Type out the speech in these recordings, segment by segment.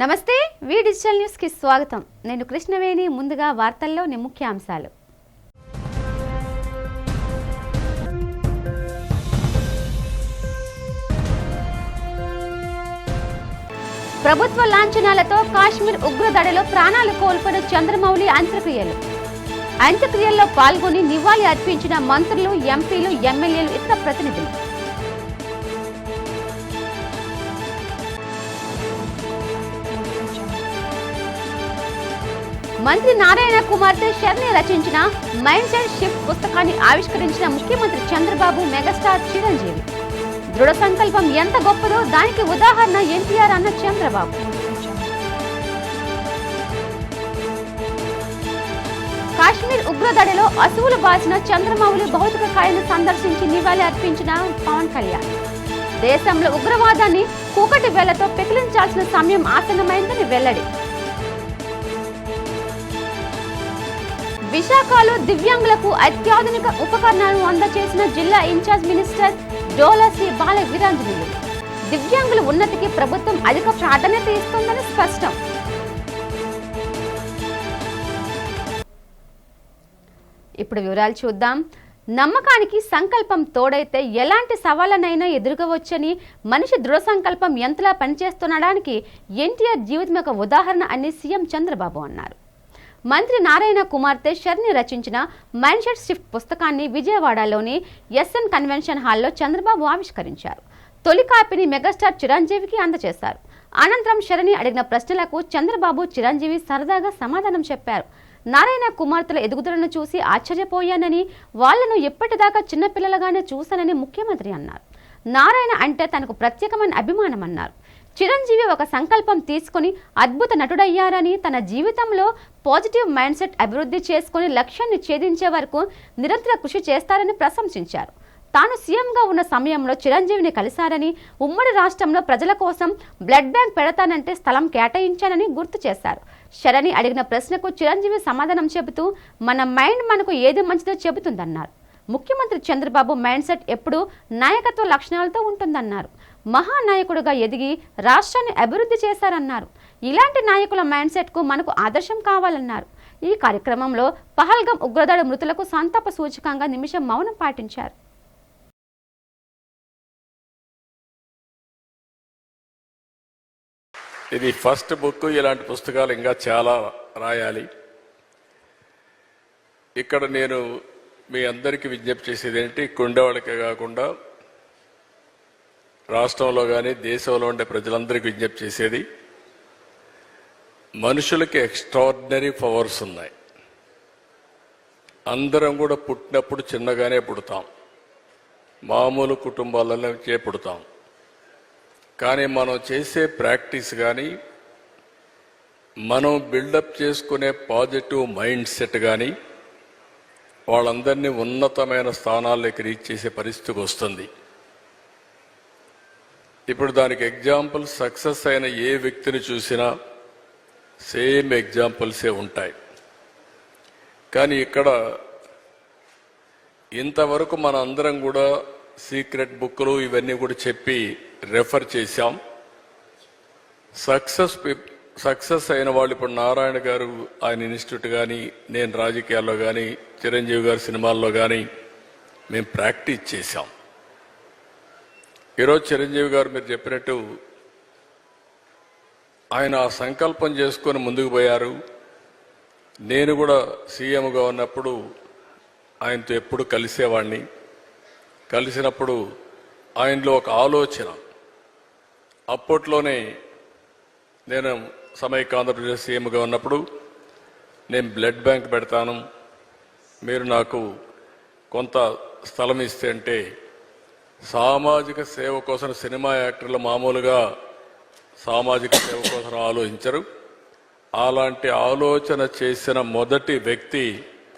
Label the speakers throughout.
Speaker 1: నమస్తే వి digital news కి స్వాగతం. నేను కృష్ణవేణి. ముందుగా వార్తల్లోని ముఖ్యాంశాలు. ప్రభుత్వ లాంఛనాలతో కాశ్మీర్ ఉగ్రదాడిలో ప్రాణాలు కోల్పోయిన చంద్రమౌళి అంత్యక్రియల్లో పాల్గొని నివాళి అర్పించిన మంత్రులు, ఎంపీలు, ఎమ్మెల్యేలు, ఇతర ప్రతినిధులు. మంత్రి నారాయణ కుమార్తె శరణి రచించిన మైండ్ సెట్ షిఫ్ట్ పుస్తకాన్ని ఆవిష్కరించిన ముఖ్యమంత్రి చంద్రబాబు, మెగాస్టార్ చిరంజీవి. దృఢ సంకల్పం ఎంత గొప్పదో దానికి ఉదాహరణ ఎన్టీఆర్ అన్న చంద్రబాబు. కాశ్మీర్ ఉగ్రదాడిలో అసువులు బాసిన చంద్రమౌళి భౌతిక కాయాన్ని సందర్శించి నివాళి అర్పించిన పవన్ కళ్యాణ్. దేశంలో ఉగ్రవాదాన్ని కూకటి వేళ్లతో పెకిలించాల్సిన సమయం ఆసన్నమైందని వెల్లడి. విశాఖలో దివ్యాంగులకు అత్యాధునిక ఉపకరణాలను అందజేసిన జిల్లా ఇన్ఛార్జ్ మినిస్టర్ డోలా శ్రీ బాల వీరాంజనేయులు. దివ్యాంగుల ఉన్నతికి ప్రభుత్వం అధిక ప్రాధాన్యత ఇస్తుందని స్పష్టం. ఇప్పుడు వివరాలు చూద్దాం. నమ్మకానికి సంకల్పం తోడైతే ఎలాంటి సవాళ్లనైనా ఎదుర్కోవచ్చని, మనిషి దృఢ సంకల్పం ఎంతలా పనిచేస్తుండడానికి ఎన్టీఆర్ జీవితం ఒక ఉదాహరణ అని సీఎం చంద్రబాబు అన్నారు. మంత్రి నారాయణ కుమార్తె శరణి రచించిన మైండ్ సెట్ షిఫ్ట్ పుస్తకాన్ని విజయవాడలోని ఎస్ఎన్ కన్వెన్షన్ హాల్లో చంద్రబాబు ఆవిష్కరించారు. తొలి కాపీని మెగాస్టార్ చిరంజీవికి అందజేశారు. అనంతరం శరణి అడిగిన ప్రశ్నలకు చంద్రబాబు, చిరంజీవి సరదాగా సమాధానం చెప్పారు. నారాయణ కుమార్తెల ఎదుగుదలను చూసి ఆశ్చర్యపోయానని, వాళ్లను ఎప్పటిదాకా చిన్నపిల్లలుగానే చూశానని ముఖ్యమంత్రి అన్నారు. నారాయణ అంటే తనకు ప్రత్యేకమైన అభిమానం అన్నారు. చిరంజీవి ఒక సంకల్పం తీసుకుని అద్భుత నటుడయ్యారని, తన జీవితంలో పాజిటివ్ మైండ్ సెట్ అభివృద్ధి చేసుకుని లక్ష్యాన్ని ఛేదించే వరకు నిరంతర కృషి చేస్తారని ప్రశంసించారు. తాను సీఎంగా ఉన్న సమయంలో చిరంజీవిని కలిశారని, ఉమ్మడి రాష్ట్రంలో ప్రజల కోసం బ్లడ్ బ్యాంక్ పెడతానంటే స్థలం కేటాయించానని గుర్తు చేశారు. శరణి అడిగిన ప్రశ్నకు చిరంజీవి సమాధానం చెబుతూ, మన మైండ్ మనకు ఏది మంచిదో చెబుతుందన్నారు. ముఖ్యమంత్రి చంద్రబాబు మైండ్ సెట్ ఎప్పుడూ నాయకత్వ లక్షణాలతో ఉంటుందన్నారు. మహానాయకుడిగా ఎదిగి రాష్ట్రాన్ని అభివృద్ధి చేశారన్నారు. ఇలాంటి నాయకుల మైండ్ సెట్ కు మనకు ఆదర్శం కావాలన్నారు. ఈ కార్యక్రమంలో పహల్గాం ఉగ్రదాడి మృతులకు సంతాప సూచకంగా నిమిషం మౌనం పాటించారు.
Speaker 2: ఇది ఫస్ట్ బుక్. ఇలాంటి పుస్తకాలు ఇంకా చాలా రాయాలి. ఇక్కడ నేను మీ అందరికీ విజ్ఞప్తి చేసేది ఏంటి, కొండవాళ్ళకే కాకుండా రాష్ట్రంలో కానీ దేశంలో ఉండే ప్రజలందరికీ విజ్ఞప్తి చేసేది, మనుషులకి ఎక్స్ట్రాడినరీ పవర్స్ ఉన్నాయి. అందరం కూడా పుట్టినప్పుడు చిన్నగానే పుడతాం, మామూలు కుటుంబాలలోనే పుడతాం. కానీ మనం చేసే ప్రాక్టీస్ కానీ, మనం బిల్డప్ చేసుకునే పాజిటివ్ మైండ్ సెట్ కానీ వాళ్ళందరినీ ఉన్నతమైన స్థానాల్లోకి రీచ్ చేసే పరిస్థితికి వస్తుంది. ఇప్పుడు దానికి ఎగ్జాంపుల్, సక్సెస్ అయిన ఏ వ్యక్తిని చూసినా సేమ్ ఎగ్జాంపుల్సే ఉంటాయి. కానీ ఇక్కడ ఇంతవరకు మన అందరం కూడా సీక్రెట్ బుక్లు ఇవన్నీ కూడా చెప్పి రెఫర్ చేశాం. సక్సెస్ అయిన వాళ్ళు ఇప్పుడు నారాయణ గారు ఆయన ఇన్స్టిట్యూట్ కానీ, నేను రాజకీయాల్లో కానీ, చిరంజీవి గారి సినిమాల్లో కానీ మేము ప్రాక్టీస్ చేశాం. ఈరోజు చిరంజీవి గారు మీరు చెప్పినట్టు ఆయన ఆ సంకల్పం చేసుకొని ముందుకు పోయారు. నేను కూడా సీఎంగా ఉన్నప్పుడు ఆయనతో ఎప్పుడు కలిసేవాడిని. కలిసినప్పుడు ఆయనలో ఒక ఆలోచన, అప్పట్లోనే నేను సమైక్య ఆంధ్రప్రదేశ్ సీఎంగా ఉన్నప్పుడు నేను బ్లడ్ బ్యాంక్ పెడతాను, మీరు నాకు కొంత స్థలం ఇస్తే అంటే, సామాజిక సేవ కోసం సినిమా యాక్టర్లు మామూలుగా సామాజిక సేవ కోసం ఆలోచించరు. అలాంటి ఆలోచన చేసిన మొదటి వ్యక్తి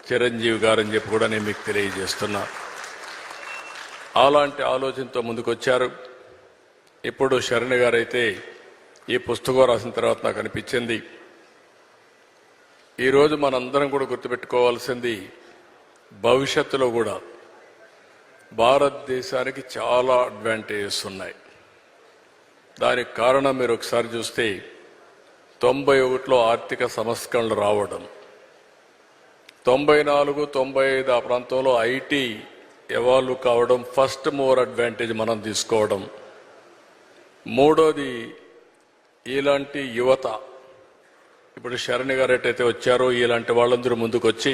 Speaker 2: చిరంజీవి గారని చెప్పి కూడా నేను మీకు తెలియజేస్తున్నా. అలాంటి ఆలోచనతో ముందుకొచ్చారు. ఇప్పుడు శరణి గారైతే ఈ పుస్తకం రాసిన తర్వాత నాకు అనిపించింది, ఈరోజు మనందరం కూడా గుర్తుపెట్టుకోవాల్సింది, భవిష్యత్తులో కూడా భారతదేశానికి చాలా అడ్వాంటేజెస్ ఉన్నాయి. దానికి కారణం మీరు ఒకసారి చూస్తే 91లో ఆర్థిక సంస్కరణలు రావడం, 94, 95 ఆ ప్రాంతంలో ఐటీ ఎవాల్వ్ కావడం, ఫస్ట్ మూవర్ అడ్వాంటేజ్ మనం తీసుకోవడం. మూడోది ఇలాంటి యువత, ఇప్పుడు శరణి గారు ఎట్టయితే వచ్చారో ఇలాంటి వాళ్ళందరూ ముందుకొచ్చి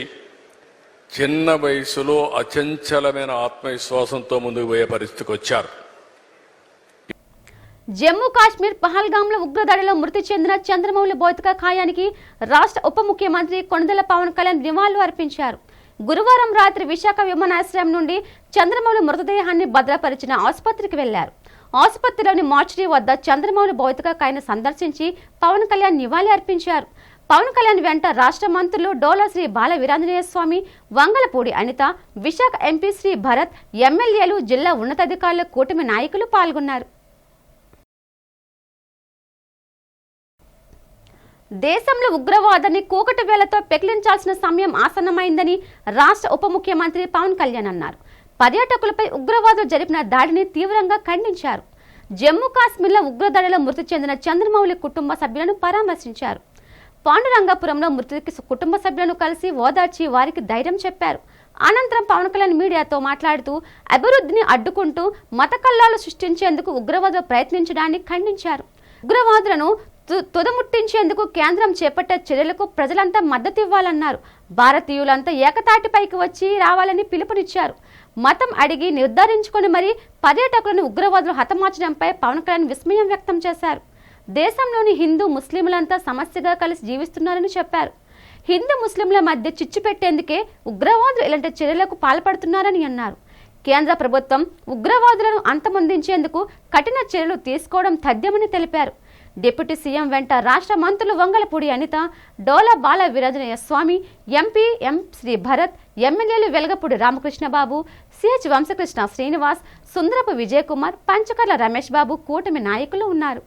Speaker 2: చిన్న వయసులో అచంచలమైన ఆత్మవిశ్వాసంతో ముందుకు పోయే పరిస్థితికి వచ్చారు.
Speaker 1: జమ్మూ కాశ్మీర్ పహల్గాంలో ఉగ్రదాడిలో మృతి చెందిన చంద్రమౌళి భౌతిక కాయానికి రాష్ట్ర ఉప ముఖ్యమంత్రి కొణిదెల పవన్ కళ్యాణ్ నివాళులు అర్పించారు. గురువారం రాత్రి విశాఖ విమానాశ్రయం నుండి చంద్రమౌళి మృతదేహాన్ని భద్రపరిచిన ఆసుపత్రికి వెళ్లారు. ఆసుపత్రిలోని మార్చురీ వద్ద చంద్రమౌళి భౌతిక కాయాన్ని సందర్శించి పవన్ కళ్యాణ్ నివాళి అర్పించారు. పవన్ కళ్యాణ్ వెంట రాష్ట్ర మంత్రులు డోలా శ్రీ బాల వీరాంజనేయ స్వామి, వంగలపూడి అనిత, విశాఖ ఎంపీ శ్రీ భరత్, ఎమ్మెల్యేలు, జిల్లా ఉన్నతాధికారుల కూటమి నాయకులు పాల్గొన్నారు. దేశంలో ఉగ్రవాదాన్ని కూకటి వేలతో పెకిలించాల్సిన సమయం ఆసన్నమైందని రాష్ట్ర ఉప ముఖ్యమంత్రి పవన్ కళ్యాణ్ అన్నారు. పర్యాటకులపై ఉగ్రవాదులు జరిపిన దాడిని తీవ్రంగా ఖండించారు. జమ్మూ కాశ్మీర్లో ఉగ్రదాడిలో మృతి చెందిన చంద్రమౌళి కుటుంబ సభ్యులను పరామర్శించారు. పాండురంగపురంలో మృతుడికి కుటుంబ సభ్యులను కలిసి ఓదార్చి వారికి ధైర్యం చెప్పారు. అనంతరం పవన్ కళ్యాణ్ మీడియాతో మాట్లాడుతూ అభివృద్ధిని అడ్డుకుంటూ మత కల్లాలు సృష్టించేందుకు ఉగ్రవాదులు ప్రయత్నించడాన్ని ఖండించారు. ఉగ్రవాదులను తుదముట్టించేందుకు కేంద్రం చేపట్టే చర్యలకు ప్రజలంతా మద్దతు ఇవ్వాలన్నారు. భారతీయులంతా ఏకతాటిపైకి వచ్చి రావాలని పిలుపునిచ్చారు. మతం అడిగి నిర్ధారించుకొని మరీ పర్యాటకులను ఉగ్రవాదులు హతమార్చడంపై పవన్ కళ్యాణ్ విస్మయం వ్యక్తం చేశారు. దేశంలోని హిందూ ముస్లింలంతా సమస్యగా కలిసి జీవిస్తున్నారని చెప్పారు. హిందూ ముస్లింల మధ్య చిచ్చు పెట్టేందుకే ఉగ్రవాదులు ఇలాంటి చర్యలకు పాల్పడుతున్నారని అన్నారు. కేంద్ర ప్రభుత్వం ఉగ్రవాదులను అంతమొందించేందుకు కఠిన చర్యలు తీసుకోవడం తథ్యమని తెలిపారు. డిప్యూటీ సీఎం వెంట రాష్ట్ర మంత్రులు వంగలపూడి అనిత, డోలా బాల వీరాంజనేయ స్వామి, ఎంపీ ఎం శ్రీ భరత్, ఎమ్మెల్యేలు వెలగపూడి రామకృష్ణబాబు, సిహెచ్ వంశకృష్ణ శ్రీనివాస్, సుందరపు విజయ్ కుమార్, పంచకర్ల రమేష్ బాబు కూటమి నాయకులు ఉన్నారు.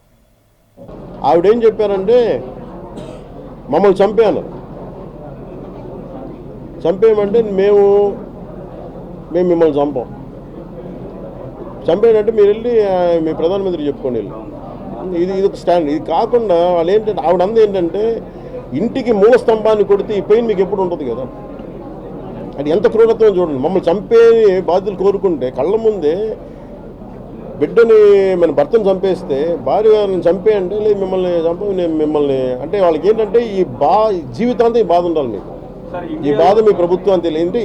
Speaker 3: ఆవిడేం చెప్పారంటే మమ్మల్ని చంపేయమంటే మేము మిమ్మల్ని చంపేయంటే మీరు వెళ్ళి మీ ప్రధానమంత్రి చెప్పుకోండి వెళ్ళి. ఇది ఒక స్టాండ్. ఇది కాకుండా వాళ్ళు ఏంటంటే ఆవిడంది ఏంటంటే ఇంటికి మూల స్తంభాన్ని కొడితే ఈ పెయిన్ మీకు ఎప్పుడు ఉంటుంది కదా. అది ఎంత క్రూరత్వం చూడండి. మమ్మల్ని చంపే బాధ్యతలు కోరుకుంటే కళ్ళ ముందే బిడ్డని మన భర్తను చంపేస్తే భార్యని చంపేయంటే లేదు మిమ్మల్ని నేను మిమ్మల్ని అంటే వాళ్ళకి ఏంటంటే ఈ జీవితాంతం ఈ బాధ ఉండాలి మీకు. ఈ బాధ మీ ప్రభుత్వానికి తెలియదు.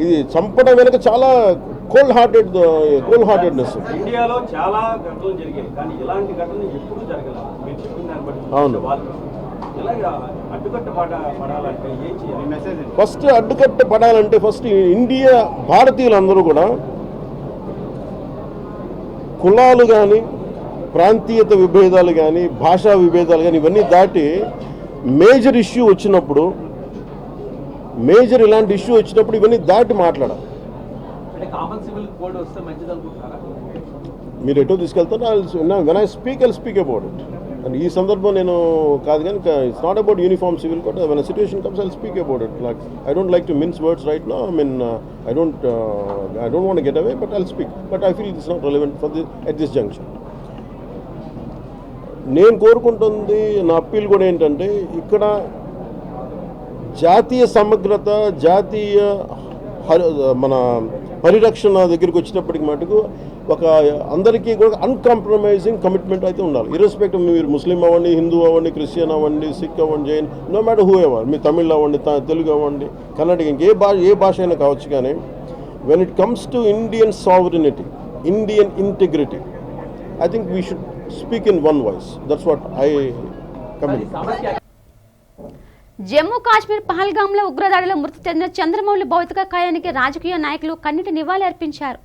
Speaker 3: ఇది చంపడం వెనక చాలా కోల్డ్ హార్టెడ్నెస్.
Speaker 4: ఇండియాలో చాలా ఘటనలు జరిగాయి కానీ ఇలాంటి ఘటనలు ఎప్పుడు జరగలేదు. మీరు చెప్పిన దాన్ని బట్టి
Speaker 3: అవును.
Speaker 4: అడ్డుకట్ట పడాలంటే ఏం చేయాలి? మెసేజ్
Speaker 3: ఫస్ట్ అడ్డుకట్ట పడాలంటే ఫస్ట్ ఇండియా భారతీయులందరూ కూడా కులాలు కానీ ప్రాంతీయత విభేదాలు కానీ భాషా విభేదాలు కానీ ఇవన్నీ దాటి మేజర్ ఇలాంటి ఇష్యూ వచ్చినప్పుడు ఇవన్నీ దాటి మాట్లాడాలి. మీరు ఎటో తీసుకెళ్తారో when I speak about it. And ఈ సందర్భం నేను కాదు కానీ it's not about uniform civil code. When a situation comes I speak about it. Like I don't like to mince words right now. I don't want to get away, but I'll speak. But I feel it's not relevant at this juncture. నేను కోరుకుంటుంది నా appeal కూడా ఏంటంటే ఇక్కడ జాతీయ సమగ్రత, జాతీయ మన పరిరక్షణ దగ్గరికి వచ్చినప్పటికి మటుకు ఒక అందరికీ కూడా అన్కాంప్రమైజింగ్ కమిట్మెంట్ అయితే ఉండాలి. ఇర్రెస్పెక్టివ్ మీరు ముస్లిం అవ్వండి, హిందూ అవ్వండి, క్రిస్టియన్ అవ్వండి, సిక్ అవ్వండి, Jain, no matter whoever, మీ తమిళ్ అవ్వండి, తెలుగు అవ్వండి, కన్నడ, ఏ భాష అయినా కావచ్చు. కానీ when it comes to Indian sovereignty, Indian integrity, I think we should speak in one voice. That's what I communicate.
Speaker 1: Jammu Kashmir పహల్గాంలో ఉగ్రదాడిలో మృతి చెందిన చంద్రమౌళి భౌతిక కాయానికి రాజకీయ నాయకులు కన్నీటి నివాళి అర్పించారు.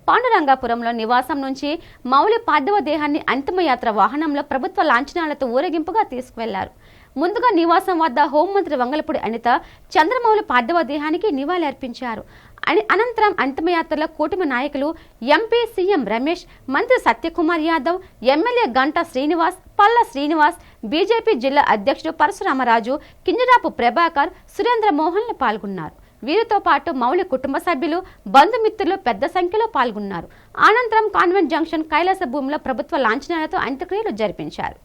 Speaker 1: పాండురంగాపురంలో నివాసం నుంచి మౌలి పార్థివ దేహాన్ని అంతిమయాత్ర వాహనంలో ప్రభుత్వ లాంఛనాలతో ఊరేగింపుగా తీసుకువెళ్లారు. ముందుగా నివాసం వద్ద హోంమంత్రి వంగలపూడి అనిత చంద్రమౌళి పార్థివ దేహానికి నివాళి అర్పించారు. అనంతరం అంతిమయాత్రలో కూటమి నాయకులు ఎంపీ సీఎం రమేష్, మంత్రి సత్యకుమార్ యాదవ్, ఎమ్మెల్యే గంటా శ్రీనివాస్, పల్ల శ్రీనివాస్, బీజేపీ జిల్లా అధ్యక్షుడు పరశురామరాజు, కింజరాపు ప్రభాకర్, సురేంద్ర మోహన్లు పాల్గొన్నారు. వీరితో పాటు మౌలి కుటుంబ సభ్యులు, బంధుమిత్రులు పెద్ద సంఖ్యలో పాల్గొన్నారు. అనంతరం కాన్వెంట్ జంక్షన్ కైలాస భూమిలో ప్రభుత్వ లాంఛనాలతో అంత్యక్రియలు జరిపించారు.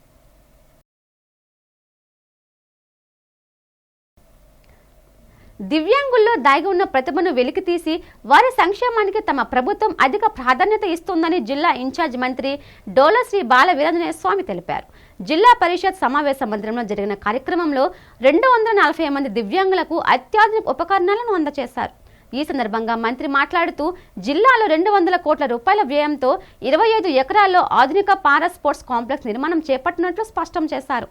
Speaker 1: దివ్యాంగుల్లో దాగి ఉన్న ప్రతిభను వెలికితీసి వారి సంక్షేమానికి తమ ప్రభుత్వం అధిక ప్రాధాన్యత ఇస్తుందని జిల్లా ఇన్ఛార్జ్ మంత్రి డోలశ్రీ బాల వీరాంజనేయ స్వామి తెలిపారు. జిల్లా పరిషత్ సమావేశ మందిరంలో జరిగిన కార్యక్రమంలో 240 మంది దివ్యాంగులకు అత్యాధునిక ఉపకరణాలను అందజేశారు. ఈ సందర్భంగా మంత్రి మాట్లాడుతూ జిల్లాలో 200 కోట్ల రూపాయల వ్యయంతో 25 ఎకరాల్లో ఆధునిక పారా స్పోర్ట్స్ కాంప్లెక్స్ నిర్మాణం చేపట్టినట్లు స్పష్టం చేశారు.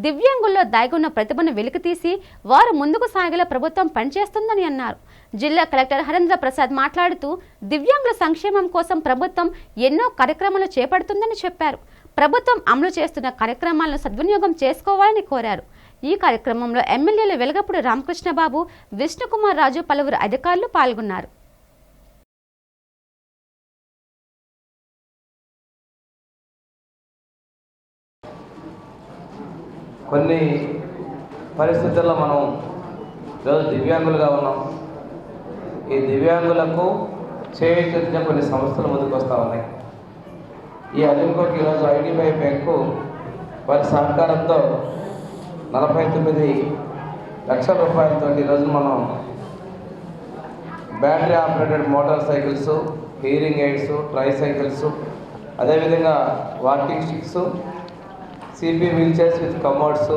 Speaker 1: దివ్యాంగుల్లో దాగున్న ప్రతిభను వెలికితీసి వారు ముందుకు సాగేలా ప్రభుత్వం పనిచేస్తుందని అన్నారు. జిల్లా కలెక్టర్ హరేంద్ర ప్రసాద్ మాట్లాడుతూ దివ్యాంగుల సంక్షేమం కోసం ప్రభుత్వం ఎన్నో కార్యక్రమాలు చేపడుతుందని చెప్పారు. ప్రభుత్వం అమలు చేస్తున్న కార్యక్రమాలను సద్వినియోగం చేసుకోవాలని కోరారు. ఈ కార్యక్రమంలో ఎమ్మెల్యేలు వెలగపూడి రామకృష్ణబాబు, విష్ణుకుమార్ రాజు, పలువురు అధికారులు పాల్గొన్నారు.
Speaker 5: కొన్ని పరిస్థితుల్లో మనం ఈరోజు దివ్యాంగులుగా ఉన్నాం. ఈ దివ్యాంగులకు చేయించిన కొన్ని సంస్థలు ముందుకు వస్తూ ఉన్నాయి. ఈ అలింకోకి ఈరోజు ఐడిబిఐ బ్యాంకు వారి సహకారంతో 49 లక్షల రూపాయలతో ఈరోజు మనం battery operated motorcycles, hearing aids, tricycles, అదేవిధంగా walking sticks, CP wheelchairs with commodes,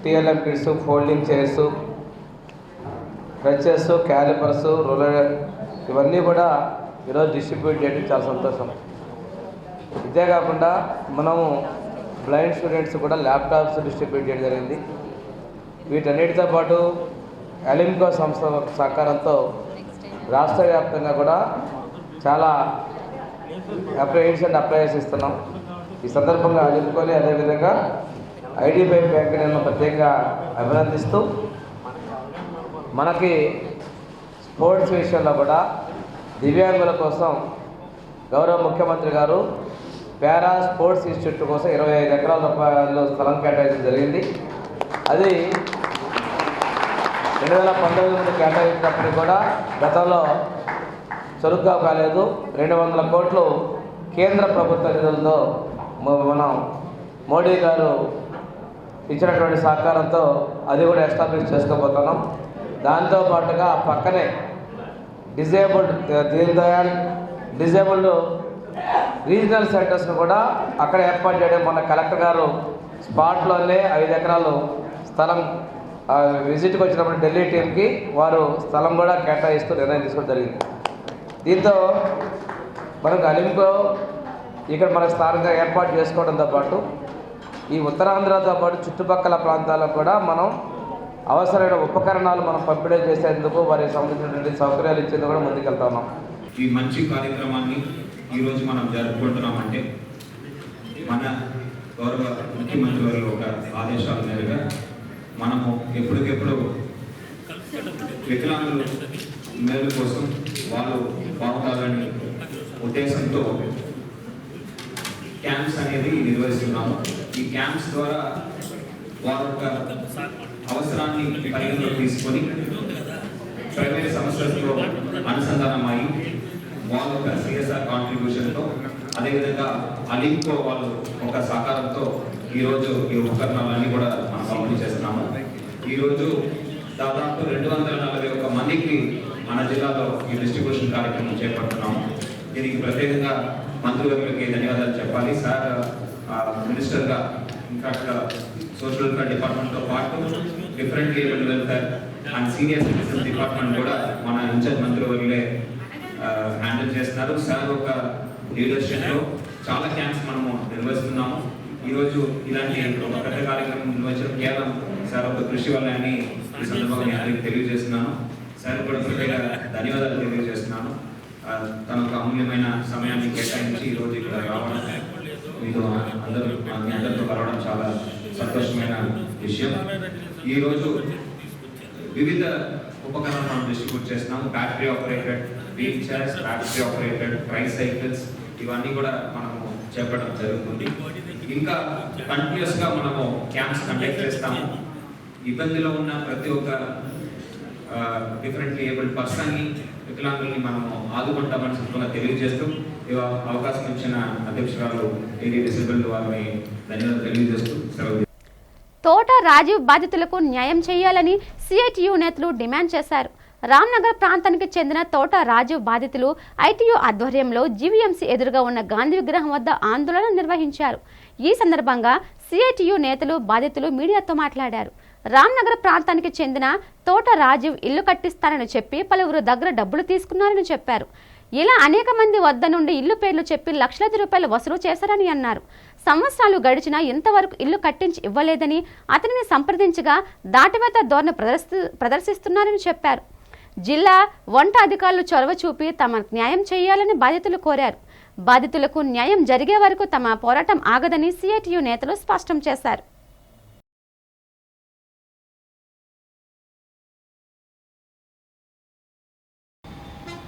Speaker 5: TLM kits, folding chairs, crutches, calipers, ruler, ఇవన్నీ కూడా ఈరోజు డిస్ట్రిబ్యూట్ చేయడం చాలా సంతోషం. ఇదే కాకుండా మనము బ్లైండ్ స్టూడెంట్స్ కూడా ల్యాప్టాప్స్ డిస్ట్రిబ్యూట్ చేయడం జరిగింది. వీటన్నిటితో పాటు అలింకో సంస్థ సహకారంతో రాష్ట్ర వ్యాప్తంగా కూడా చాలా అప్లైన్స్ అండ్ అప్లైస్ ఇస్తున్నాం. ఈ సందర్భంగా అలింకోని అదేవిధంగా ఐడిబిఐ బ్యాంక్ నేను ప్రత్యేకంగా అభినందిస్తూ మనకి స్పోర్ట్స్ విషయంలో కూడా దివ్యాంగుల కోసం గౌరవ ముఖ్యమంత్రి గారు పారా స్పోర్ట్స్ ఇన్స్టిట్యూట్ కోసం 25 ఎకరాల రూపాయలు స్థలం కేటాయించడం జరిగింది. అది 2019 కేటాయించినప్పుడు కూడా గతంలో చురుగ్గా కాలేదు. 200 కోట్లు కేంద్ర ప్రభుత్వ నిధులతో మనం మోడీ గారు ఇచ్చినటువంటి సహకారంతో అది కూడా ఎస్టాబ్లిష్ చేసుకోబోతున్నాం. దాంతోపాటుగా పక్కనే డిజేబుల్డ్ రీజనల్ సెంటర్స్ను కూడా అక్కడ ఏర్పాటు చేయడం మన కలెక్టర్ గారు స్పాట్లోనే 5 ఎకరాలు స్థలం విజిట్కి వచ్చినప్పుడు ఢిల్లీ టీంకి వారు స్థలం కూడా కేటాయిస్తూ నిర్ణయం తీసుకోవడం జరిగింది. దీంతో మనకు అలింకో ఇక్కడ మన స్థానంగా ఏర్పాటు చేసుకోవడంతో పాటు ఈ ఉత్తరాంధ్రతో పాటు చుట్టుపక్కల ప్రాంతాలకు కూడా మనం అవసరమైన ఉపకరణాలు మనం పంపిణీ చేసేందుకు వారికి సంబంధించినటువంటి సౌకర్యాలు ఇచ్చేందుకు కూడా ముందుకెళ్తా ఉన్నాం.
Speaker 6: ఈ మంచి కార్యక్రమాన్ని ఈరోజు మనం జరుపుకుంటున్నామంటే మన గౌరవ ముఖ్యమంత్రి వారి ఒక ఆదేశాల మేరగా మనము ఎప్పటికెప్పుడు వికలాంగుల మేలు కోసం వాళ్ళు బాగుండాలని ఉద్దేశంతో క్యాంప్స్ అనేది నిర్వహిస్తున్నాము. ఈ క్యాంప్స్ ద్వారా వారి యొక్క అవసరాన్ని పరిగణలోకి తీసుకొని ప్రైవేట్ సంస్థలతో అనుసంధానమై వాళ్ళ యొక్క సిఎస్ఆర్ కాంట్రిబ్యూషన్తో అదేవిధంగా అలింకో వాళ్ళు ఒక సహకారంతో ఈరోజు ఈ ఉపకరణాలన్నీ కూడా మనం పంపిణీ చేస్తున్నాము. ఈరోజు దాదాపు 241 మందికి మన జిల్లాలో ఈ డిస్ట్రిబ్యూషన్ కార్యక్రమం చేపడుతున్నాము. దీనికి ప్రత్యేకంగా మంత్రివర్యులకి ధన్యవాదాలు చెప్పాలి. సార్ మినిస్టర్గా ఇంకా సోషల్ వెల్ఫేర్ డిపార్ట్మెంట్తో పాటు different abled welfare and senior citizen department కూడా మన ఇన్ఛార్జ్ మంత్రివర్యులే హ్యాండిల్ చేస్తున్నారు. సార్ ఒక లీడర్షిప్లో చాలా క్యాంప్స్ మనము నిర్వహిస్తున్నాము. ఈరోజు ఇలాంటి ఒక పెద్ద కార్యక్రమం నిర్వహించడం కేవలం సార్ ఒక కృషి వల్ల అని ఈ సందర్భంగా నేను అందరికీ తెలియజేస్తున్నాను. సార్ కూడా ప్రత్యేక ధన్యవాదాలు తెలియజేస్తున్నాను. తన ఒక అమూల్యమైన సమయాన్ని కేటాయించి ఈరోజు ఇక్కడ రావడం మీతో మీ అందరితో కలవడం చాలా సంతోషమైన విషయం. ఈరోజు వివిధ ఉపకరణాలు మనం డిస్ట్రిబ్యూట్ చేస్తున్నాము. Battery operated wheelchairs, battery operated tricycles, ఇవన్నీ కూడా మనము చేపట్టడం జరుగుతుంది. ఇంకా కంటిన్యూస్గా మనము క్యాంప్స్ కండక్ట్ చేస్తాము. ఇబ్బందిలో ఉన్న ప్రతి ఒక్క డిఫరెంట్లీ ఏబుల్డ్ పర్సన్ని, వికలాంగుల్ని మనము ఆదుకుంటామని సందర్భంగా తెలియజేస్తూ అవకాశం ఇచ్చిన అధ్యక్షురాలు ఏడీ డిసేబుల్డ్ వారిని ధన్యవాదాలు తెలియజేస్తూ సెలవు.
Speaker 1: తోట రాజీవ్ బాధితులకు న్యాయం చేయాలని సిఐటియు నేతలు డిమాండ్ చేశారు. రామ్నగర్ ప్రాంతానికి చెందిన తోట రాజు బాధితులు ఐటియు ఆధ్వర్యంలో జీవీఎంసీ ఎదురుగా ఉన్న గాంధీ విగ్రహం వద్ద ఆందోళన నిర్వహించారు. ఈ సందర్భంగా సిఐటియు నేతలు బాధితులు మీడియాతో మాట్లాడారు. రామ్నగర్ ప్రాంతానికి చెందిన తోట రాజీవ్ ఇల్లు కట్టిస్తానని చెప్పి పలువురు దగ్గర డబ్బులు తీసుకున్నారని చెప్పారు. ఇలా అనేక మంది వద్ద నుండి ఇల్లు పేర్లు చెప్పి లక్షలాది రూపాయలు వసూలు చేశారని అన్నారు. సంవత్సరాలు గడిచినా ఇంతవరకు ఇల్లు కట్టించి ఇవ్వలేదని అతనిని సంప్రదించగా దాటివేత ధోరణి ప్రదర్శిస్తున్నారని చెప్పారు. జిల్లా వంట అధికారులు చొరవ చూపి తమ న్యాయం చేయాలని బాధితులు కోరారు. బాధితులకు న్యాయం జరిగే వరకు తమ పోరాటం ఆగదని సిఐటియు నేతలు స్పష్టం చేశారు.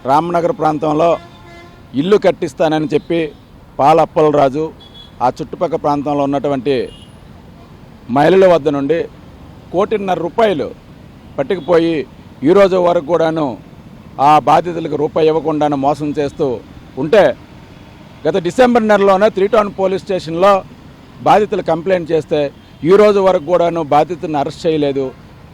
Speaker 7: రామ్నగర్ ప్రాంతంలో ఇల్లు కట్టిస్తానని చెప్పి పాలప్పలరాజు ఆ చుట్టుపక్కల ప్రాంతంలో ఉన్నటువంటి మహిళల వద్ద నుండి 1.5 కోటి పట్టుకుపోయి ఈరోజు వరకు కూడాను ఆ బాధితులకు రూపాయి ఇవ్వకుండాను మోసం చేస్తూ ఉంటే గత డిసెంబర్ నెలలోనే 3 టౌన్ పోలీస్ స్టేషన్లో బాధితులు కంప్లైంట్ చేస్తే ఈరోజు వరకు కూడాను బాధితులను అరెస్ట్ చేయలేదు,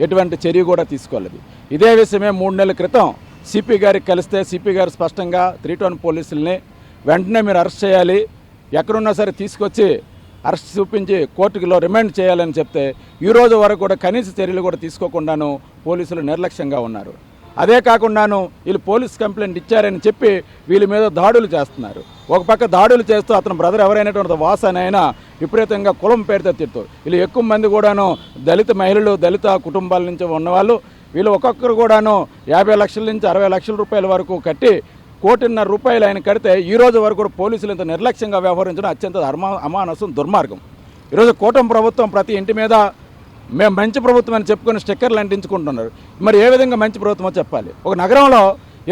Speaker 7: ఎటువంటి చర్య కూడా తీసుకోలేదు. ఇదే విషయమే 3 నెలల క్రితం సిపి గారికి కలిస్తే సిపి గారు స్పష్టంగా 3 టౌన్ పోలీసుల్ని వెంటనే మీరు అరెస్ట్ చేయాలి, ఎక్కడున్నా సరే తీసుకొచ్చి అరెస్ట్ చూపించి కోర్టులో రిమాండ్ చేయాలని చెప్తే ఈరోజు వరకు కూడా కనీస చర్యలు కూడా తీసుకోకుండాను పోలీసులు నిర్లక్ష్యంగా ఉన్నారు. అదే కాకుండాను వీళ్ళు పోలీస్ కంప్లైంట్ ఇచ్చారని చెప్పి వీళ్ళ మీద దాడులు చేస్తున్నారు. ఒక పక్క దాడులు చేస్తూ అతని బ్రదర్ ఎవరైనటువంటి వాసనైనా విపరీతంగా కులం పేరుతో తిడుతూ వీళ్ళు ఎక్కువ మంది కూడాను దళిత మహిళలు, దళిత కుటుంబాల నుంచి ఉన్నవాళ్ళు. వీళ్ళు ఒక్కొక్కరు కూడాను 50 లక్షల నుంచి 60 లక్షల రూపాయల వరకు కట్టి 1.5 కోటి ఆయన కడితే ఈరోజు వరకు కూడా పోలీసులు ఇంత నిర్లక్ష్యంగా వ్యవహరించడం అత్యంత అమానసం, దుర్మార్గం. ఈరోజు కూటమి ప్రభుత్వం ప్రతి ఇంటి మీద మేము మంచి ప్రభుత్వం అని చెప్పుకొని స్టిక్కర్లు అంటించుకుంటున్నారు. మరి ఏ విధంగా మంచి ప్రభుత్వమో చెప్పాలి. ఒక నగరంలో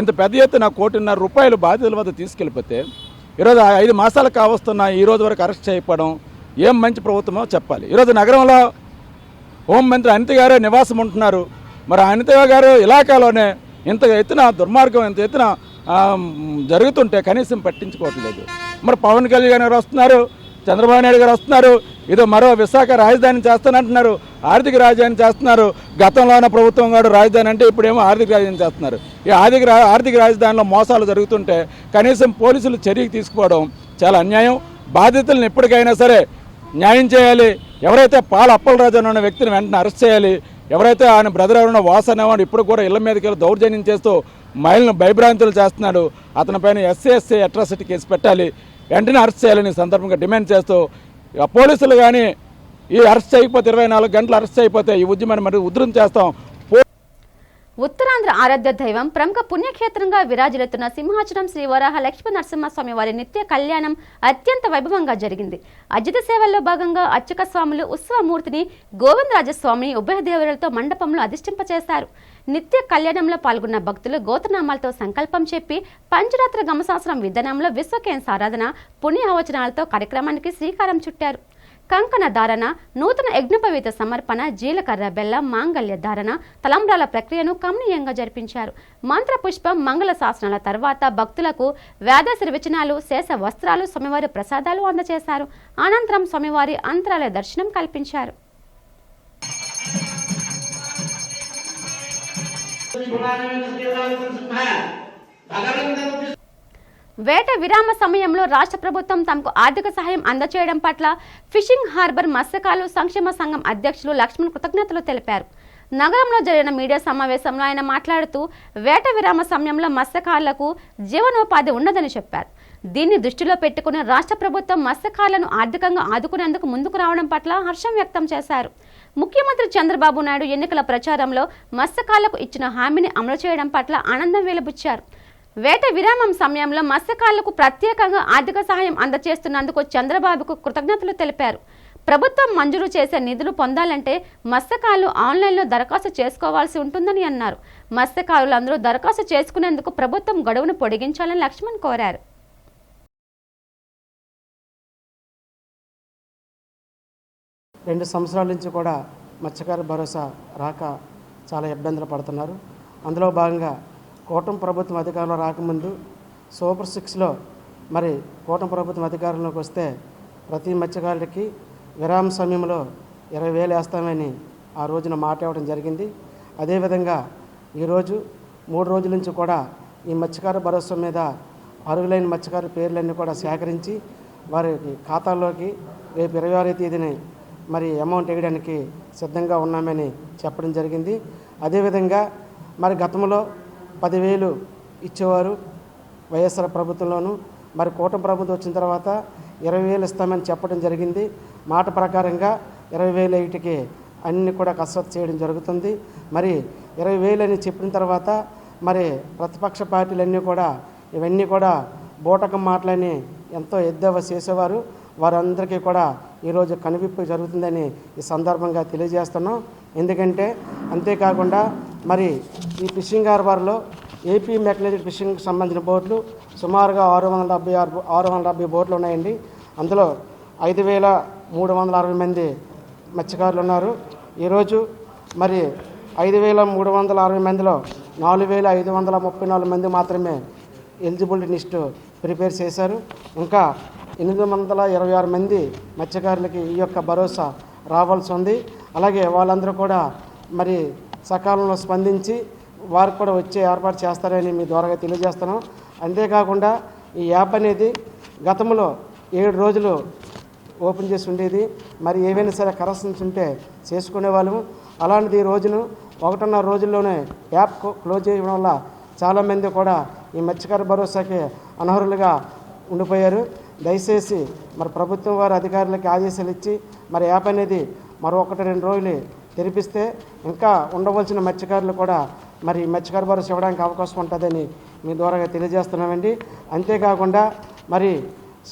Speaker 7: ఇంత పెద్ద ఎత్తున 1.5 కోటి బాధితుల వద్ద తీసుకెళ్ళిపోతే ఈరోజు 5 మాసాలు కావస్తున్నా ఈరోజు వరకు అరెస్ట్ చేయకపోవడం ఏం మంచి ప్రభుత్వమో చెప్పాలి. ఈరోజు నగరంలో హోంమంత్రి అనిత గారే నివాసం ఉంటున్నారు. మరి అనిత గారు ఇలాకాలోనే ఇంత ఎత్తున దుర్మార్గం, ఇంత ఎత్తున జరుగుతుంటే కనీసం పట్టించుకోవట్లేదు. మరి పవన్ కళ్యాణ్ గారు వస్తున్నారు, చంద్రబాబు నాయుడు గారు వస్తున్నారు, ఏదో మరో విశాఖ రాజధాని చేస్తానంటున్నారు, ఆర్థిక రాజధాని చేస్తున్నారు. గతంలో ఉన్న ప్రభుత్వం గారు రాజధాని అంటే ఇప్పుడేమో ఆర్థిక రాజధాని చేస్తున్నారు. ఈ ఆర్థిక రాజధానిలో మోసాలు జరుగుతుంటే కనీసం పోలీసులు చర్యకు తీసుకోవడం చాలా అన్యాయం. బాధితులను ఎప్పటికైనా సరే న్యాయం చేయాలి. ఎవరైతే అప్పలరాజు అన్న వ్యక్తిని వెంటనే అరెస్ట్ చేయాలి. ఎవరైతే ఆయన బ్రదర్ ఎవరైనా వాసనవాడు ఇప్పుడు కూడా ఇళ్ల మీదకి వెళ్ళి దౌర్జన్యం చేస్తూ మహిళలను భయభ్రాంతులు చేస్తున్నాడు. అతని పైన ఎస్సీ అట్రాసిటీ కేసు పెట్టాలి, వెంటనే అరెస్ట్ చేయాలని సందర్భంగా డిమాండ్ చేస్తూ పోలీసులు కానీ ఈ అరెస్ట్ చేయకపోతే 24 గంటలు అరెస్ట్ అయిపోతే ఈ ఉద్యమాన్ని మరి ఉధృతం చేస్తాం.
Speaker 1: ఉత్తరాంధ్ర ఆరాధ్య దైవం ప్రముఖ పుణ్యక్షేత్రంగా విరాజిల్లుతున్న సింహాచలం శ్రీ వరాహ లక్ష్మీ నరసింహస్వామి వారి నిత్య కళ్యాణం అత్యంత వైభవంగా జరిగింది. అజిత సేవల్లో భాగంగా అర్చక స్వాములు ఉత్సవమూర్తిని గోవిందరాజస్వామిని ఉభయ దేవతలతో మండపంలో అధిష్ఠింపచేశారు. నిత్య కళ్యాణంలో పాల్గొన్న భక్తులు గోత్రనామాలతో సంకల్పం చెప్పి పంచరాత్ర గమశాస్త్రం విధానంలో విశ్వకేన్ సారాధన పుణ్యావచనాలతో కార్యక్రమానికి శ్రీకారం చుట్టారు. కంకణ ధారణ, నూతన యజ్ఞోపవీత సమర్పణ, జీలకర్ర బెల్లం, మాంగళ్య ధారణ, తలంబ్రాల ప్రక్రియను కమనీయంగా జరిపించారు. మంత్రపుష్పం, మంగళ శాసనాల తర్వాత భక్తులకు వేదాశీర్వచనాలు, శేష వస్త్రాలు, స్వామివారి ప్రసాదాలు అందజేశారు. అనంతరం స్వామివారి అంతరాలయ దర్శనం కల్పించారు. వేట విరామ సమయంలో రాష్ట్ర ప్రభుత్వం తమకు ఆర్థిక సహాయం అందజేయడం పట్ల ఫిషింగ్ హార్బర్ మత్స్యకారులు సంక్షేమ సంఘం అధ్యక్షులు లక్ష్మణ్ కృతజ్ఞతలు తెలిపారు. నగరంలో జరిగిన మీడియా సమావేశంలో ఆయన మాట్లాడుతూ వేట విరామ సమయంలో మత్స్యకారులకు జీవనోపాధి ఉండదని చెప్పారు. దీన్ని దృష్టిలో పెట్టుకుని రాష్ట్ర ప్రభుత్వం మత్స్యకారులను ఆర్థికంగా ఆదుకునేందుకు ముందుకు రావడం పట్ల హర్షం వ్యక్తం చేశారు. ముఖ్యమంత్రి చంద్రబాబు నాయుడు ఎన్నికల ప్రచారంలో మత్స్యకారులకు ఇచ్చిన హామీని అమలు చేయడం పట్ల ఆనందం వెలిబుచ్చారు. వేట విరామం సమయంలో మత్స్యకారులకు ప్రత్యేకంగా ఆర్థిక సహాయం అందజేస్తున్నందుకు చంద్రబాబుకు కృతజ్ఞతలు తెలిపారు. ప్రభుత్వం మంజూరు చేసే నిధులు పొందాలంటే మత్స్యకారులు ఆన్లైన్లో దరఖాస్తు చేసుకోవాల్సి ఉంటుందని అన్నారు. మత్స్యకారులందరూ దరఖాస్తు చేసుకునేందుకు ప్రభుత్వం గడువును పొడిగించాలని లక్ష్మణ్ కోరారు.
Speaker 8: రెండు సంవత్సరాల నుంచి కూడా మత్స్యకార భరోసా రాక చాలా ఇబ్బందులు పడుతున్నారు. అందులో భాగంగా కూటమి ప్రభుత్వం అధికారంలో రాకముందు సూపర్ 6లో మరి కూటమి ప్రభుత్వం అధికారంలోకి వస్తే ప్రతి మత్స్యకారుడికి విరామ సమయంలో 20,000 వేస్తామని ఆ రోజున మాట ఇవ్వడం జరిగింది. అదేవిధంగా ఈరోజు 3 రోజుల నుంచి కూడా ఈ మత్స్యకార భరోసా మీద అర్హులైన మత్స్యకారుల పేర్లన్నీ కూడా సేకరించి వారి ఖాతాల్లోకి రేపు 26వ తేదీని మరి అమౌంట్ వేయడానికి సిద్ధంగా ఉన్నామని చెప్పడం జరిగింది. అదేవిధంగా మరి గతంలో 10,000 ఇచ్చేవారు వైఎస్ఆర్ ప్రభుత్వంలోనూ, మరి కూటమి ప్రభుత్వం వచ్చిన తర్వాత 20,000 ఇస్తామని చెప్పడం జరిగింది. మాట ప్రకారంగా 20,000 వీటికి అన్నీ కూడా కసరత్తు చేయడం జరుగుతుంది. మరి 20,000 అని చెప్పిన తర్వాత మరి ప్రతిపక్ష పార్టీలన్నీ కూడా ఇవన్నీ కూడా బూటకం మాటలని ఎంతో ఎద్దేవా చేసేవారు. వారందరికీ కూడా ఈరోజు కనువిప్పు జరుగుతుందని ఈ సందర్భంగా తెలియజేస్తున్నాం. ఎందుకంటే అంతేకాకుండా మరి ఈ ఫిషింగ్ హార్బర్లో ఏపీ మెకనైజ్డ్ ఫిషింగ్కి సంబంధించిన బోట్లు సుమారుగా 670 బోట్లు ఉన్నాయండి. అందులో 5,360 మంది మత్స్యకారులు ఉన్నారు. ఈరోజు మరి 5,360 మందిలో 4,534 మంది మాత్రమే ఎలిజిబిలిటీ లిస్టు ప్రిపేర్ చేశారు. ఇంకా 826 మంది మత్స్యకారులకి ఈ యొక్క భరోసా రావాల్సి ఉంది. అలాగే వాళ్ళందరూ కూడా మరి సకాలంలో స్పందించి వారికి కూడా వచ్చే ఏర్పాటు చేస్తారని మీ ద్వారా తెలియజేస్తున్నాం. అంతేకాకుండా ఈ యాప్ అనేది గతంలో 7 రోజులు ఓపెన్ చేసి ఉండేది. మరి ఏవైనా సరే కరెక్షన్స్ ఉంటే చేసుకునే వాళ్ళము. అలాంటిది ఈ రోజును 1.5 రోజుల్లోనే యాప్ క్లోజ్ చేయడం వల్ల చాలామంది కూడా ఈ మత్స్యకార భరోసాకి అనర్హులుగా ఉండిపోయారు. దయచేసి మరి ప్రభుత్వం వారి అధికారులకి ఆదేశాలు ఇచ్చి మరి యాప్ అనేది మరో 1-2 రోజులు తెరిపిస్తే ఇంకా ఉండవలసిన మత్స్యకారులు కూడా మరి మత్స్యకార భరోసా ఇవ్వడానికి అవకాశం ఉంటుందని మీ ద్వారా తెలియజేస్తున్నామండి. అంతేకాకుండా మరి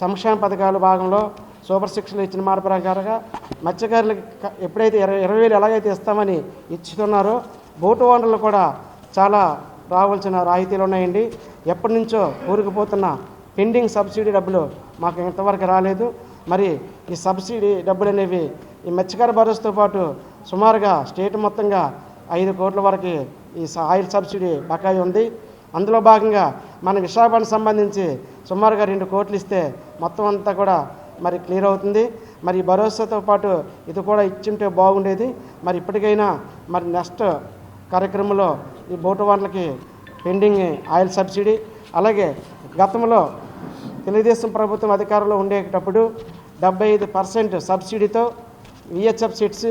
Speaker 8: సంక్షేమ పథకాల భాగంలో సూపర్ 6లో ఇచ్చిన మాట ప్రకారంగా మత్స్యకారులకు ఎప్పుడైతే 20,000 ఎలాగైతే ఇస్తామని ఇస్తున్నారో బోటు ఓనర్లు కూడా చాలా రావాల్సిన రాయితీలు ఉన్నాయండి. ఎప్పటి నుంచో ఊరికిపోతున్న పెండింగ్ సబ్సిడీ డబ్బులు మాకు ఇంతవరకు రాలేదు. మరి ఈ సబ్సిడీ డబ్బులు అనేవి ఈ మత్స్యకార భరోసాతో పాటు సుమారుగా స్టేట్ మొత్తంగా 5 కోట్ల వరకు ఈ ఆయిల్ సబ్సిడీ బకాయి ఉంది. అందులో భాగంగా మన విశాఖపట్నం సంబంధించి సుమారుగా 2 కోట్లు ఇస్తే మొత్తం అంతా కూడా మరి క్లియర్ అవుతుంది. మరి భరోసాతో పాటు ఇది కూడా ఇచ్చింటే బాగుండేది. మరి ఇప్పటికైనా మరి నెక్స్ట్ కార్యక్రమంలో ఈ బోటు వాళ్ళకి పెండింగ్ ఆయిల్ సబ్సిడీ, అలాగే గతంలో తెలుగుదేశం ప్రభుత్వం అధికారంలో ఉండేటప్పుడు 75% సబ్సిడీతో VHF sits,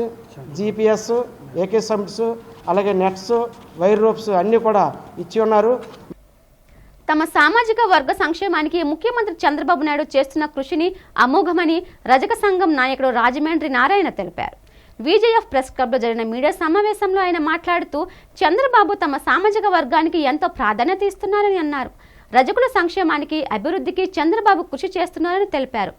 Speaker 8: GPS, AK sums, అలాగే నెట్స్, వైర్ రోప్స్ అన్నీ కూడా ఇచ్చి ఉన్నారు.
Speaker 1: తమ సామాజిక వర్గ సంక్షేమానికి ముఖ్యమంత్రి చంద్రబాబు నాయుడు చేస్తున్న కృషిని అమోఘమని రజక సంఘం నాయకుడు రాజమండ్రి నారాయణ తెలిపారు. విజేఎఫ్ ప్రెస్ క్లబ్లో జరిగిన మీడియా సమావేశంలో ఆయన మాట్లాడుతూ చంద్రబాబు తమ సామాజిక వర్గానికి ఎంతో ప్రాధాన్యత ఇస్తున్నారని అన్నారు. రజకుల సంక్షేమానికి అభివృద్ధికి చంద్రబాబు కృషి చేస్తున్నారని తెలిపారు.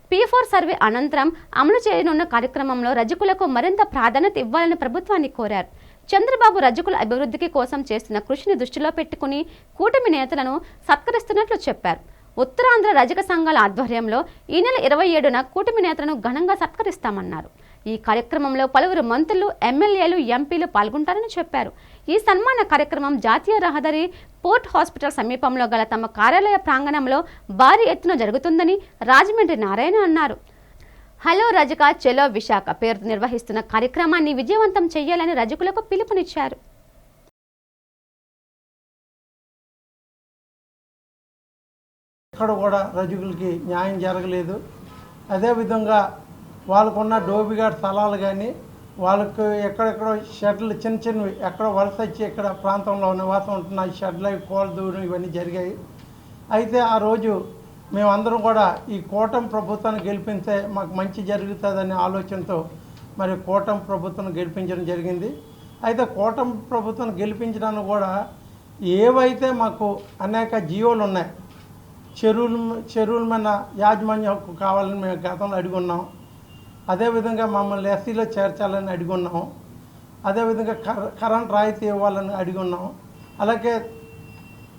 Speaker 1: P4 సర్వే అనంతరం అమలు చేయనున్న కార్యక్రమంలో రజకులకు మరింత ప్రాధాన్యత ఇవ్వాలని ప్రభుత్వాన్ని కోరారు. చంద్రబాబు రజకుల అభివృద్ధికి కోసం చేస్తున్న కృషిని దృష్టిలో పెట్టుకుని కూటమి నేతలను సత్కరిస్తున్నట్లు చెప్పారు. ఉత్తరాంధ్ర రజక సంఘాల ఆధ్వర్యంలో ఈ నెల 27న కూటమి నేతలను ఘనంగా సత్కరిస్తామన్నారు. ఈ కార్యక్రమంలో పలువురు మంత్రులు, ఎమ్మెల్యేలు, ఎంపీలు పాల్గొంటారని చెప్పారు. ఈ సన్మాన కార్యక్రమం జాతీయ రహదారి పోర్ట్ హాస్పిటల్ సమీపంలో గల తమ కార్యాలయ ప్రాంగణంలో భారీ ఎత్తున జరుగుతుందని రాజమండ్రి నారాయణ అన్నారు. హలో రజక చెలో విశాఖ పేరుతో నిర్వహిస్తున్న కార్యక్రమాన్ని విజయవంతం చేయాలని రజకులకు పిలుపునిచ్చారు.
Speaker 9: ఎక్కడ కూడా రజకులకి న్యాయం జరగలేదు. అదేవిధంగా వాళ్ళకున్న డోబిగాడ్ స్థలాలు కానీ వాళ్ళకు ఎక్కడెక్కడో షెడ్లు చిన్న చిన్నవి ఎక్కడో వలస వచ్చి ఇక్కడ ప్రాంతంలో నివాసం ఉంటున్న షెడ్లు కోల్దూరు ఇవన్నీ జరిగాయి. అయితే ఆ రోజు మేమందరం కూడా ఈ కూటమి ప్రభుత్వాన్ని గెలిపిస్తే మాకు మంచి జరుగుతుందనే ఆలోచనతో మరి కూటమి ప్రభుత్వం గెలిపించడం జరిగింది. అయితే కూటమి ప్రభుత్వం గెలిపించడానికి కూడా ఏవైతే మాకు అనేక జీవోలు ఉన్నాయి, చెరువుల మీద యాజమాన్య హక్కు కావాలని మేము గతంలో అడుగున్నాం. అదేవిధంగా మమ్మల్ని ఎస్సీలో చేర్చాలని అడుగున్నాం. అదేవిధంగా కరెంట్ రాయితీ ఇవ్వాలని అడుగున్నాం. అలాగే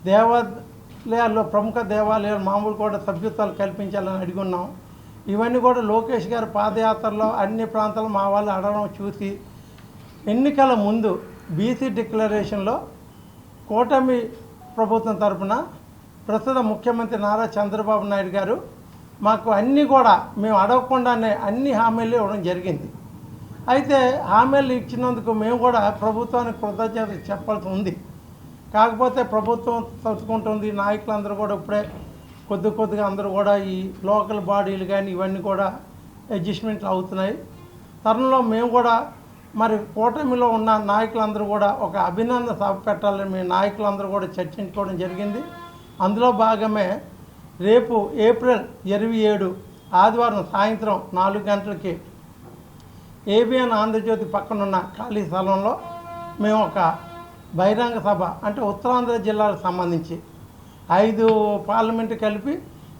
Speaker 9: దేవాలయాల్లో ప్రముఖ దేవాలయాలు మామూలు కూడా సభ్యత్వాలు కల్పించాలని అడుగున్నాం. ఇవన్నీ కూడా లోకేష్ గారి పాదయాత్రలో అన్ని ప్రాంతాలు మా వాళ్ళు అడగడం చూసి ఎన్నికల ముందు బీసీ డిక్లరేషన్లో కూటమి ప్రభుత్వం తరఫున ప్రస్తుత ముఖ్యమంత్రి నారా చంద్రబాబు నాయుడు గారు మాకు అన్నీ కూడా మేము అడగకుండానే అన్ని హామీలు ఇవ్వడం జరిగింది. అయితే హామీలు ఇచ్చినందుకు మేము కూడా ప్రభుత్వానికి కృతజ్ఞత చెప్పాల్సి ఉంది. కాకపోతే ప్రభుత్వం తట్టుకుంటుంది, నాయకులందరూ కూడా ఇప్పుడే కొద్దిగా అందరూ కూడా ఈ లోకల్ బాడీలు కానీ ఇవన్నీ కూడా అడ్జస్ట్మెంట్లు అవుతున్నాయి. తరుణంలో మేము కూడా మరి కూటమిలో ఉన్న నాయకులందరూ కూడా ఒక అభినందన సభ పెట్టాలని మీ నాయకులందరూ కూడా చర్చించుకోవడం జరిగింది. అందులో భాగమే రేపు ఏప్రిల్ 27 ఆదివారం సాయంత్రం 4 గంటలకి ఏబిఎన్ ఆంధ్రజ్యోతి పక్కనున్న ఖాళీ స్థలంలో మేము ఒక బహిరంగ సభ, అంటే ఉత్తరాంధ్ర జిల్లాలకు సంబంధించి 5 పార్లమెంటు కలిపి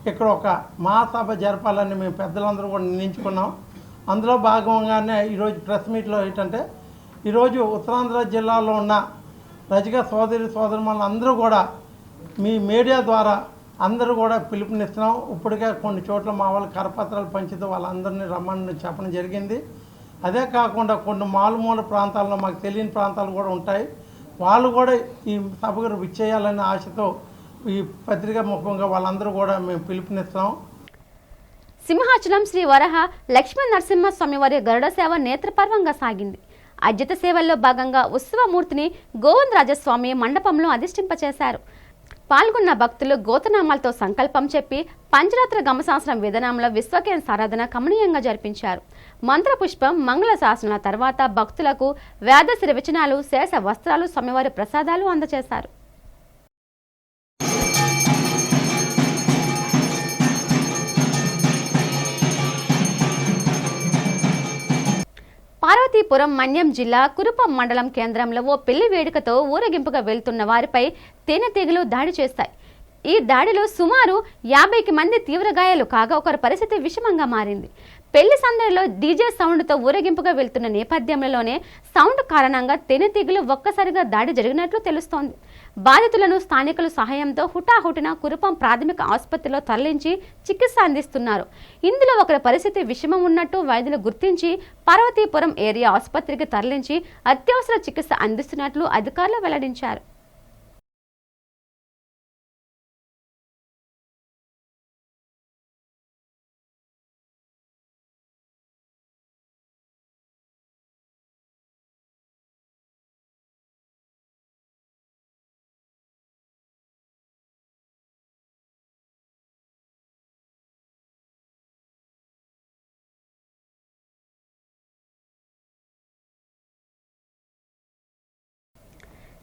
Speaker 9: ఇక్కడ ఒక మహాసభ జరపాలని మేము పెద్దలందరూ కూడా నిర్ణయించుకున్నాం. అందులో భాగంగానే ఈరోజు ప్రెస్ మీట్లో ఏంటంటే, ఈరోజు ఉత్తరాంధ్ర జిల్లాలో ఉన్న రజక సోదరుమణులు అందరూ కూడా మీ మీడియా ద్వారా అందరూ కూడా పిలుపునిస్తున్నాం. ఇప్పటికే కొన్ని చోట్ల మా వాళ్ళు కరపత్రాలు పంచుతూ వాళ్ళందరినీ రమ్మని చెప్పడం జరిగింది. అదే కాకుండా కొన్ని మారుమూల ప్రాంతాల్లో మాకు తెలియని ప్రాంతాలు కూడా ఉంటాయి, వాళ్ళు కూడా ఈ సభకు విచ్చేయాలనే ఆశతో ఈ పత్రికా ముఖంగా వాళ్ళందరూ కూడా మేము పిలుపునిస్తున్నాం.
Speaker 1: సింహాచలం శ్రీ వరహ లక్ష్మీ నరసింహ స్వామివారి గరుడ సేవ నేత్రపర్వంగా సాగింది. అర్జిత సేవల్లో భాగంగా ఉత్సవమూర్తిని గోవిందరాజస్వామి మండపంలో అధిష్ఠింపచేశారు. పాల్గొన్న భక్తులు గోతనామాలతో సంకల్పం చెప్పి పంచరాత్ర గమశాస్త్రం విధానంలో విశ్వకేన్ సారాధన కమనీయంగా జరిపించారు. మంత్రపుష్పం మంగళ శాసనాల తర్వాత భక్తులకు వేదశిర వచనాలు, శేష వస్త్రాలు, స్వామివారి ప్రసాదాలు అందజేశారు. పార్వతీపురం మన్యం జిల్లా కురుపం మండలం కేంద్రంలో ఓ పెళ్లి వేడుకతో ఊరేగింపుగా వెళ్తున్న వారిపై తేనెటీగలు దాడి చేస్తాయి. ఈ దాడిలో సుమారు 50కి మంది తీవ్ర గాయాలు కాగా ఒకరి పరిస్థితి విషమంగా మారింది. పెళ్లి సందడిలో డీజే సౌండ్తో ఊరేగింపుగా వెళ్తున్న నేపథ్యంలోనే సౌండ్ కారణంగా తేనెటీగలు ఒక్కసారిగా దాడి జరిగినట్లు తెలుస్తోంది. బాధితులను స్థానికుల సహాయంతో హుటాహుటిన కురుపం ప్రాథమిక ఆసుపత్రిలో తరలించి చికిత్స అందిస్తున్నారు. ఇందులో ఒకరి పరిస్థితి విషమం ఉన్నట్టు వైద్యులు గుర్తించి పార్వతీపురం ఏరియా ఆసుపత్రికి తరలించి అత్యవసర చికిత్స అందిస్తున్నట్లు అధికారులు వెల్లడించారు.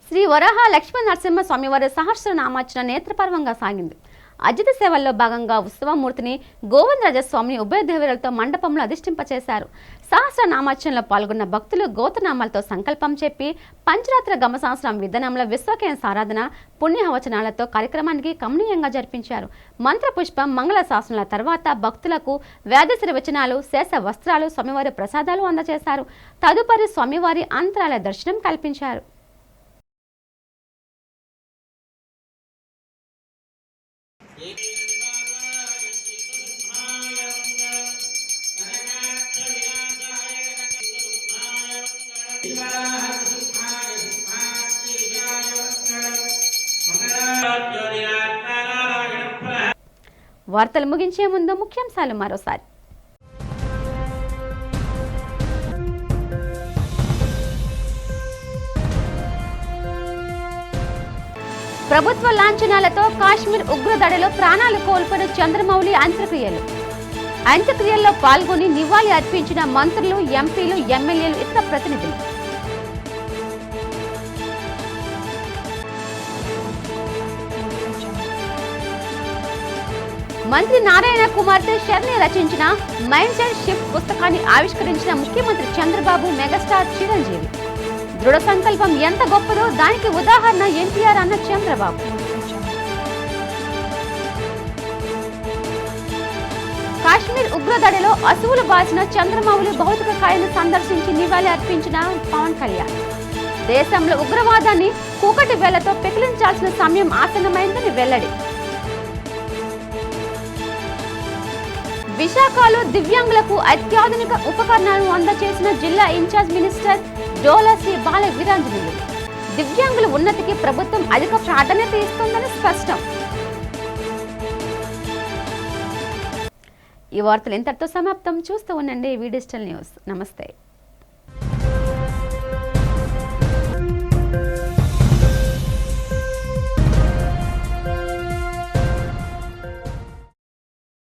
Speaker 1: శ్రీ వరహ లక్ష్మీ నరసింహ స్వామివారి సహస్రనామార్చన నేత్రపర్వంగా సాగింది. అర్జిత సేవల్లో భాగంగా ఉత్సవమూర్తిని గోవిందరాజస్వామిని ఉభయ దేవతలతో మండపంలో అధిష్ఠింపచేశారు. సహస్రనామార్చనలో పాల్గొన్న భక్తులు గోతనామాలతో సంకల్పం చెప్పి పంచరాత్ర గమశాస్త్రం విధానంలో విశ్వకేన్ సారాధన, పుణ్యవచనాలతో కార్యక్రమానికి కమనీయంగా జరిపించారు. మంత్రపుష్పం మంగళ శాసనాల తర్వాత భక్తులకు వేదశిర వచనాలు, శేష వస్త్రాలు, స్వామివారి ప్రసాదాలు అందజేశారు. తదుపరి స్వామివారి అంతరాలయ దర్శనం కల్పించారు. వార్తలు ముగించే ముందు ముఖ్యాంశాలు మరోసారి. ప్రభుత్వ లాంఛనాలతో కాశ్మీర్ ఉగ్రదాడిలో ప్రాణాలు కోల్పోయిన చంద్రమౌళి అంత్యక్రియల్లో పాల్గొని నివాళి అర్పించిన మంత్రులు, ఎంపీలు, ఎమ్మెల్యేలు, ఇతర ప్రతినిధులు. మంత్రి నారాయణ కుమార్తె శర్ని రచించిన మైండ్ సెట్ షిఫ్ట్ పుస్తకాన్ని ఆవిష్కరించిన ముఖ్యమంత్రి చంద్రబాబు, మెగాస్టార్ చిరంజీవి. దృఢ సంకల్పం ఎంత గొప్పదో దానికి ఉదాహరణ ఎన్టీఆర్ అన్న చంద్రబాబు. కాశ్మీర్ ఉగ్రదాడిలో అసువులు బాసిన చంద్రమౌళి భౌతిక కాయాన్ని సందర్శించి నివాళి అర్పించిన పవన్ కళ్యాణ్. దేశంలో ఉగ్రవాదాన్ని కూకటి వేళ్లతో పెకిలించాల్సిన సమయం ఆసన్నమైందని వెల్లడి. విశాఖలో దివ్యాంగులకు అత్యాధునిక ఉపకరణాలను అందజేసిన జిల్లా ఇన్ఛార్జ్ మినిస్టర్ డోలా శ్రీ బాల వీరాంజనేయులు. దివ్యాంగుల ఉన్నతికి ప్రభుత్వం అధిక ప్రాధాన్యత ఇస్తుందని స్పష్టం. ఈ వార్తలు ఇంతటితో సమాప్తం. చూస్తూ ఉండండి వి డిజిటల్ న్యూస్. నమస్తే.